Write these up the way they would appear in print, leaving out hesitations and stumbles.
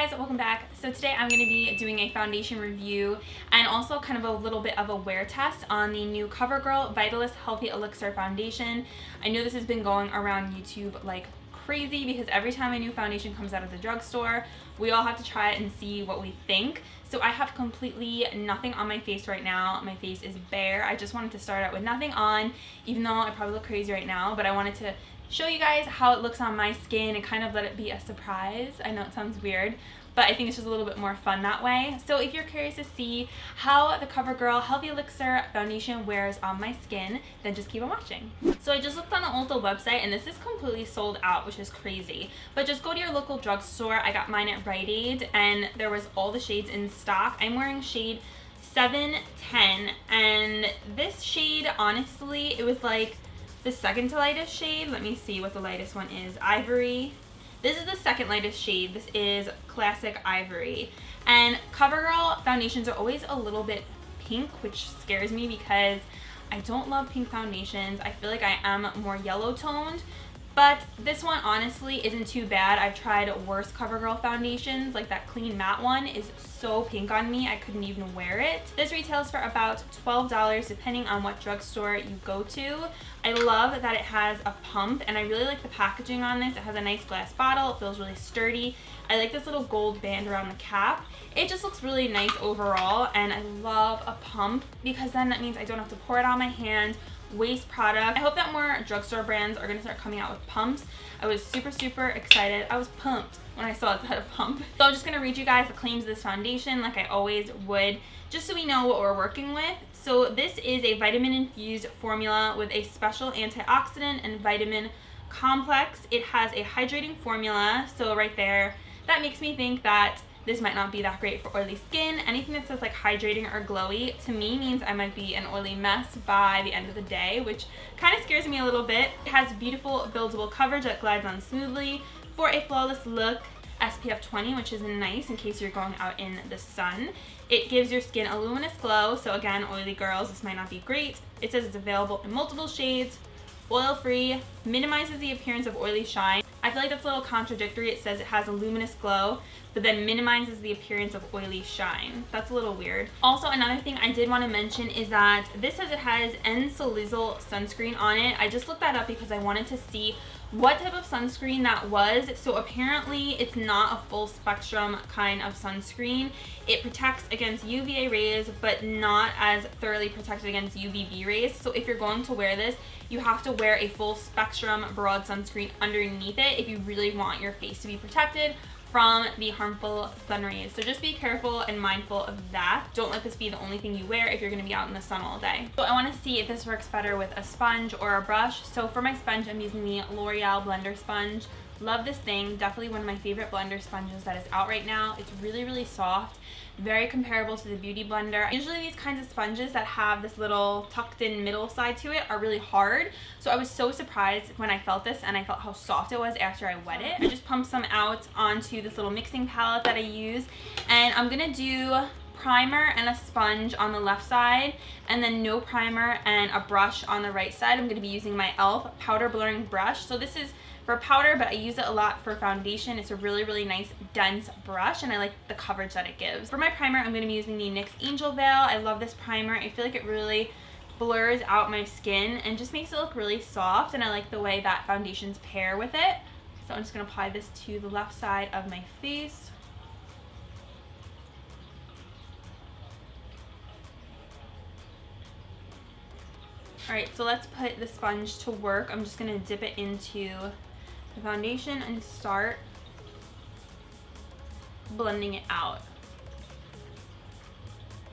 guys, welcome back. So today I'm going to be doing a foundation review and also kind of a little bit of a wear test on the new Covergirl Vitalist Healthy Elixir foundation. I know this has been going around YouTube like crazy because every time a new foundation comes out of the drugstore, we all have to try it and see what we think. So I have completely nothing on my face right now. My face is bare. I just wanted to start out with nothing on, even though I probably look crazy right now, but I wanted to show you guys how it looks on my skin and kind of let it be a surprise. I know it sounds weird, but I think it's just a little bit more fun that way. So if you're curious to see how the Covergirl Healthy Elixir foundation wears on my skin, then just keep on watching. So I just looked on the Ulta website and this is completely sold out, which is crazy. But just go to your local drugstore. I got mine at Rite Aid and there was all the shades in stock. I'm wearing shade 710 and this shade, honestly, it was like the second to lightest shade. Let me see what the lightest one is. Ivory. This is the second lightest shade. This is Classic Ivory. And Covergirl foundations are always a little bit pink, which scares me because I don't love pink foundations. I feel like I am more yellow toned. But this one honestly isn't too bad. I've tried worse Covergirl foundations, like that clean matte one is so pink on me I couldn't even wear it. This retails for about $12 depending on what drugstore you go to. I love that it has a pump and I really like the packaging on this. It has a nice glass bottle, it feels really sturdy. I like this little gold band around the cap. It just looks really nice overall and I love a pump because then that means I don't have to pour it on my hand, waste product. I hope that more drugstore brands are going to start coming out with pumps. I was super excited. I was pumped when I saw it had a pump. So I'm just going to read you guys the claims of this foundation like I always would, just so we know what we're working with. So this is a vitamin infused formula with a special antioxidant and vitamin complex. It has a hydrating formula, so right there, that makes me think that this might not be that great for oily skin. Anything that says like hydrating or glowy to me means I might be an oily mess by the end of the day, which kind of scares me a little bit. It has beautiful buildable coverage that glides on smoothly for a flawless look. SPF 20, which is nice in case you're going out in the sun. It gives your skin a luminous glow, so again, oily girls, this might not be great. It says it's available in multiple shades, oil-free, minimizes the appearance of oily shine. I feel like that's a little contradictory. It says it has a luminous glow, but then minimizes the appearance of oily shine. That's a little weird. Also, another thing I did want to mention is that this says it has N-Salicyl sunscreen on it. I just looked that up because I wanted to see what type of sunscreen that was. So apparently it's not a full spectrum kind of sunscreen. It protects against UVA rays, but not as thoroughly protected against UVB rays. So if you're going to wear this, you have to wear a full spectrum broad sunscreen underneath it if you really want your face to be protected from the harmful sun rays. So just be careful and mindful of that. Don't let this be the only thing you wear if you're going to be out in the sun all day. So I want to see if this works better with a sponge or a brush. So for my sponge, I'm using the L'Oreal blender sponge. Love this thing. Definitely one of my favorite blender sponges that is out right now. It's really soft, very comparable to the Beauty Blender. Usually these kinds of sponges that have this little tucked in middle side to it are really hard. So I was so surprised when I felt this and I felt how soft it was after I wet it. I just pumped some out onto this little mixing palette that I use, and I'm gonna do primer and a sponge on the left side and then no primer and a brush on the right side. I'm going to be using my e.l.f. powder blurring brush. So this is for powder, but I use it a lot for foundation. It's a really nice dense brush and I like the coverage that it gives. For my primer, I'm going to be using the NYX Angel Veil. I love this primer. I feel like it really blurs out my skin and just makes it look really soft, and I like the way that foundations pair with it. So I'm just going to apply this to the left side of my face. Alright, so let's put the sponge to work. I'm just going to dip it into the foundation and start blending it out.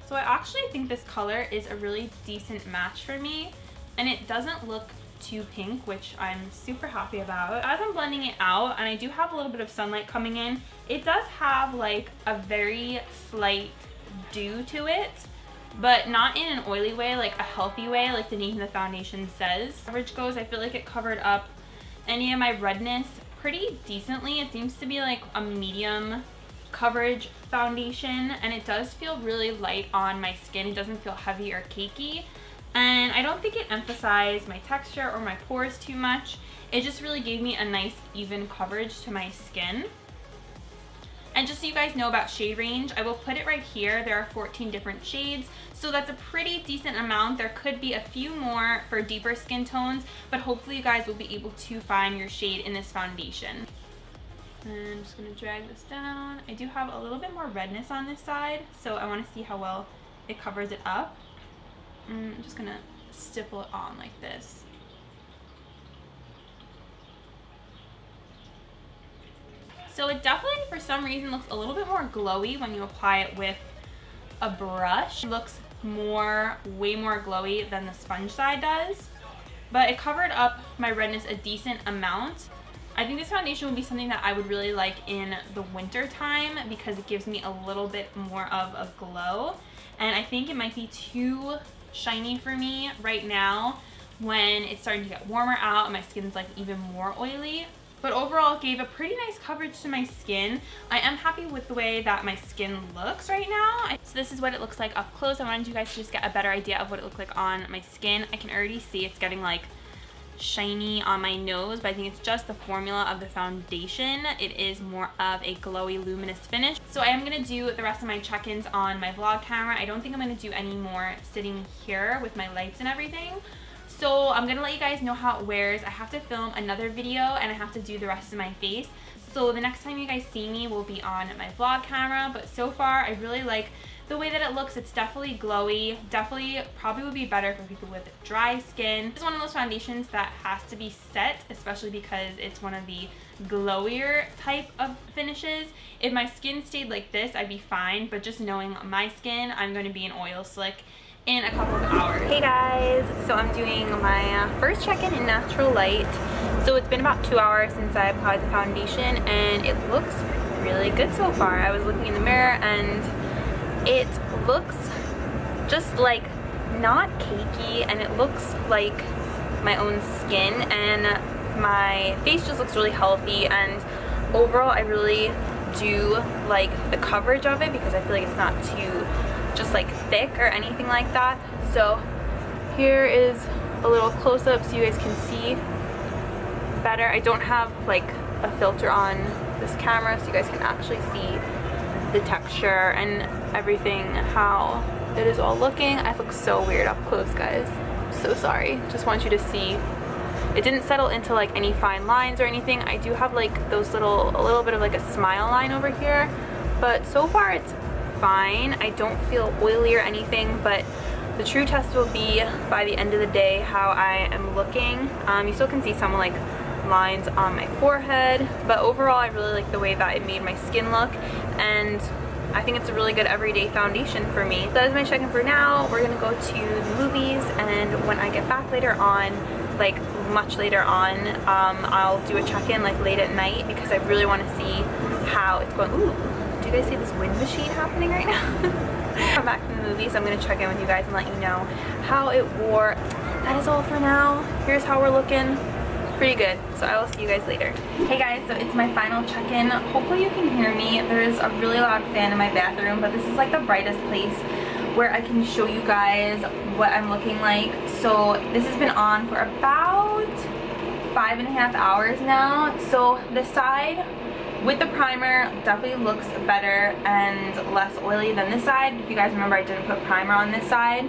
So I actually think this color is a really decent match for me, and it doesn't look too pink, which I'm super happy about. As I'm blending it out, and I do have a little bit of sunlight coming in, it does have like a very slight dew to it, but not in an oily way, like a healthy way, like the name of the foundation says. Coverage goes, I feel like it covered up any of my redness pretty decently. It seems to be like a medium coverage foundation, and it does feel really light on my skin. It doesn't feel heavy or cakey, and I don't think it emphasized my texture or my pores too much. It just really gave me a nice even coverage to my skin. And just so you guys know about shade range, I will put it right here. There are 14 different shades, so that's a pretty decent amount. There could be a few more for deeper skin tones, but hopefully you guys will be able to find your shade in this foundation. And I'm just gonna drag this down. I do have a little bit more redness on this side, so I wanna see how well it covers it up. I'm just gonna stipple it on like this. So it definitely, for some reason, looks a little bit more glowy when you apply it with a brush. It looks way more glowy than the sponge side does. But it covered up my redness a decent amount. I think this foundation would be something that I would really like in the winter time because it gives me a little bit more of a glow. And I think it might be too shiny for me right now when it's starting to get warmer out and my skin's like even more oily. But overall, it gave a pretty nice coverage to my skin. I am happy with the way that my skin looks right now. So this is what it looks like up close. I wanted you guys to just get a better idea of what it looked like on my skin. I can already see it's getting like shiny on my nose, but I think it's just the formula of the foundation. It is more of a glowy, luminous finish. So I am gonna do the rest of my check-ins on my vlog camera. I don't think I'm gonna do any more sitting here with my lights and everything. So I'm gonna let you guys know how it wears. I have to film another video and I have to do the rest of my face. So the next time you guys see me will be on my vlog camera, but so far I really like the way that it looks. It's definitely glowy, definitely probably would be better for people with dry skin. This is one of those foundations that has to be set, especially because it's one of the glowier type of finishes. If my skin stayed like this, I'd be fine, but just knowing my skin, I'm going to be an oil slick in a couple of hours. Hey guys, so I'm doing my first check-in in natural light. So it's been about 2 hours since I applied the foundation and it looks really good so far. I was looking in the mirror and it looks just like not cakey and it looks like my own skin, and my face just looks really healthy, and overall I really do like the coverage of it because I feel like it's not too just like thick or anything like that. So here is a little close-up so you guys can see better. I don't have like a filter on this camera so you guys can actually see the texture and everything, how it is all looking. I look so weird up close, guys. So sorry. Just want you to see. It didn't settle into like any fine lines or anything. I do have like those a little bit of like a smile line over here, but so far it's fine. I don't feel oily or anything, but the true test will be by the end of the day how I am looking. You still can see some like lines on my forehead, but overall I really like the way that it made my skin look, and I think it's a really good everyday foundation for me. So that is my check-in for now. We're gonna go to the movies, and when I get back later on, like much later on, I'll do a check-in like late at night because I really want to see how it's going. Ooh, do you guys see this wind machine happening right now? I'm back from the movies, so I'm gonna check in with you guys and let you know how it wore. That is all for now. Here's how we're looking. Pretty good, so I will see you guys later. Hey guys, so it's my final check-in. Hopefully you can hear me. There's a really loud fan in my bathroom, but this is like the brightest place where I can show you guys what I'm looking like. So this has been on for about 5.5 hours now. So the side with the primer definitely looks better and less oily than this side. If you guys remember, I didn't put primer on this side,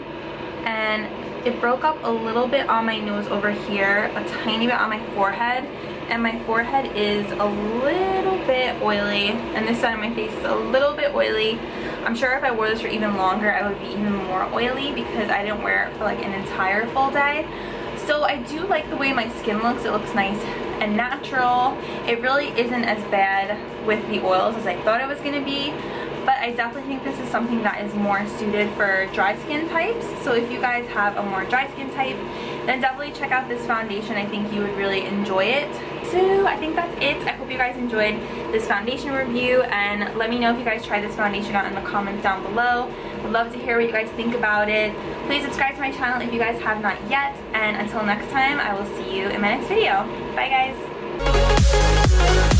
and it broke up a little bit on my nose over here, a tiny bit on my forehead, and my forehead is a little bit oily, and this side of my face is a little bit oily. I'm sure if I wore this for even longer, I would be even more oily because I didn't wear it for like an entire full day. So I do like the way my skin looks. It looks nice and natural. It really isn't as bad with the oils as I thought it was going to be. But I definitely think this is something that is more suited for dry skin types. So if you guys have a more dry skin type, then definitely check out this foundation. I think you would really enjoy it. So I think that's it. I hope you guys enjoyed this foundation review, and let me know if you guys try this foundation out in the comments down below. I'd love to hear what you guys think about it. Please subscribe to my channel if you guys have not yet, and until next time, I will see you in my next video. Bye guys!